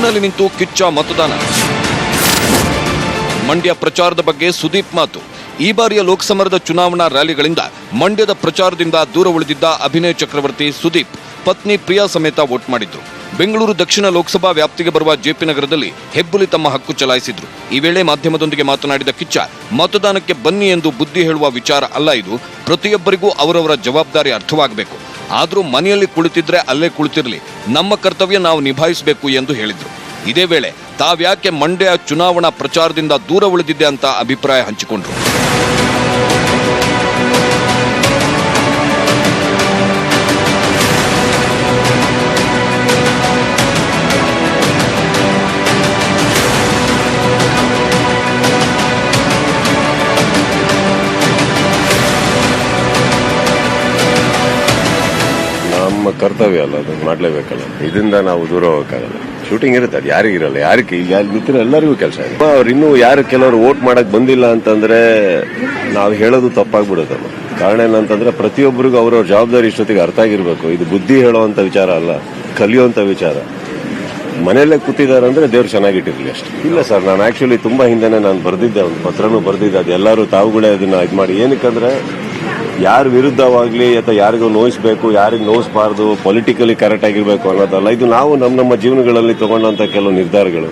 ಕ್ಯೂನಲ್ಲಿ ನಿಂತು ಕಿಚ್ಚ ಮತದಾನ. ಮಂಡ್ಯ ಪ್ರಚಾರದ ಬಗ್ಗೆ ಸುದೀಪ್ ಮಾತು. ಈ ಬಾರಿಯ ಲೋಕಸಮರದ ಚುನಾವಣಾ ರ್ಯಾಲಿಗಳಿಂದ ಮಂಡ್ಯದ ಪ್ರಚಾರದಿಂದ ದೂರ ಉಳಿದಿದ್ದ ಅಭಿನಯ ಚಕ್ರವರ್ತಿ ಸುದೀಪ್ ಪತ್ನಿ ಪ್ರಿಯಾ ಸಮೇತ ವೋಟ್ ಮಾಡಿದ್ರು. ಬೆಂಗಳೂರು ದಕ್ಷಿಣ ಲೋಕಸಭಾ ವ್ಯಾಪ್ತಿಗೆ ಬರುವ ಜೆಪಿ ನಗರದಲ್ಲಿ ಹೆಬ್ಬುಲಿ ತಮ್ಮ ಹಕ್ಕು ಚಲಾಯಿಸಿದ್ರು. ಈ ವೇಳೆ ಮಾಧ್ಯಮದೊಂದಿಗೆ ಮಾತನಾಡಿದ ಕಿಚ್ಚ, ಮತದಾನಕ್ಕೆ ಬನ್ನಿ ಎಂದು ಬುದ್ಧಿ ಹೇಳುವ ವಿಚಾರ ಅಲ್ಲ ಇದು. ಪ್ರತಿಯೊಬ್ಬರಿಗೂ ಅವರವರ ಜವಾಬ್ದಾರಿ ಅರ್ಥವಾಗಬೇಕು. ಆದರೂ ಮನೆಯಲ್ಲಿ ಕುಳಿತಿದ್ರೆ ಅಲ್ಲೇ ಕುಳಿತಿರಲಿ, ನಮ್ಮ ಕರ್ತವ್ಯ ನಾವು ನಿಭಾಯಿಸಬೇಕು ಎಂದು ಹೇಳಿದ್ರು. ಇದೇ ವೇಳೆ ತಾವ್ಯಾಕೆ ಮಂಡ್ಯ ಚುನಾವಣಾ ಪ್ರಚಾರದಿಂದ ದೂರ ಉಳಿದಿದೆ ಅಂತ ಅಭಿಪ್ರಾಯ ಹಂಚಿಕೊಂಡ್ರು. ನಮ್ಮ ಕರ್ತವ್ಯ ಅಲ್ಲ, ಅದು ಮಾಡ್ಲೇಬೇಕಲ್ಲ. ಇದರಿಂದ ನಾವು ದೂರ ಹೋಗಕ್ಕಾಗಲ್ಲ. ಶೂಟಿಂಗ್ ಇರುತ್ತೆ, ಅದು ಯಾರಿಗಿರಲ್ಲ, ಯಾರಿಗೆ ಇಲ್ಲಿ ನಿಂತಿರೋ ಎಲ್ಲರಿಗೂ ಕೆಲಸ ಇದೆ. ಅವ್ರು ಇನ್ನೂ ಯಾರು ಕೆಲವರು ವೋಟ್ ಮಾಡಕ್ ಬಂದಿಲ್ಲ ಅಂತಂದ್ರೆ ನಾವು ಹೇಳೋದು ತಪ್ಪಾಗ್ಬಿಡುತ್ತಲ್ಲ. ಕಾರಣ ಏನಂತಂದ್ರೆ ಪ್ರತಿಯೊಬ್ಬರಿಗೂ ಅವ್ರವ್ರ ಜವಾಬ್ದಾರಿ ಇಷ್ಟೊತ್ತಿಗೆ ಅರ್ಥ ಆಗಿರ್ಬೇಕು. ಇದು ಬುದ್ಧಿ ಹೇಳುವಂತ ವಿಚಾರ ಅಲ್ಲ, ಕಲಿಯುವಂತ ವಿಚಾರ. ಮನೆಯಲ್ಲೇ ಕೂತಿದ್ದಾರೆ ಅಂದ್ರೆ ದೇವ್ರು ಚೆನ್ನಾಗಿಟ್ಟಿರ್ಲಿ ಅಷ್ಟೇ. ಇಲ್ಲ ಸರ್, ನಾನು ಆಕ್ಚುಲಿ ತುಂಬಾ ಹಿಂದೆನೆ ನಾನು ಬರ್ದಿದ್ದೆ, ಒಂದು ಪತ್ರನೂ ಬರ್ದಿದ್ದೆ. ಅದೆಲ್ಲರೂ ತಾವುಗಳೇ ಅದನ್ನ ಇದು ಮಾಡಿ, ಏನಕ್ಕಂದ್ರೆ ಯಾರ ವಿರುದ್ಧವಾಗ್ಲಿ ಅಥವಾ ಯಾರಿಗೂ ನೋಯಿಸಬೇಕು, ಯಾರಿಗೂ ನೋಯಿಸಬಾರ್ದು, ಪೊಲಿಟಿಕಲಿ ಕರೆಕ್ಟ್ ಆಗಿರ್ಬೇಕು ಅನ್ನೋದಲ್ಲ. ಇದು ನಾವು ನಮ್ಮ ಜೀವನಗಳಲ್ಲಿ ತಗೊಂಡಂತ ಕೆಲವು ನಿರ್ಧಾರಗಳು.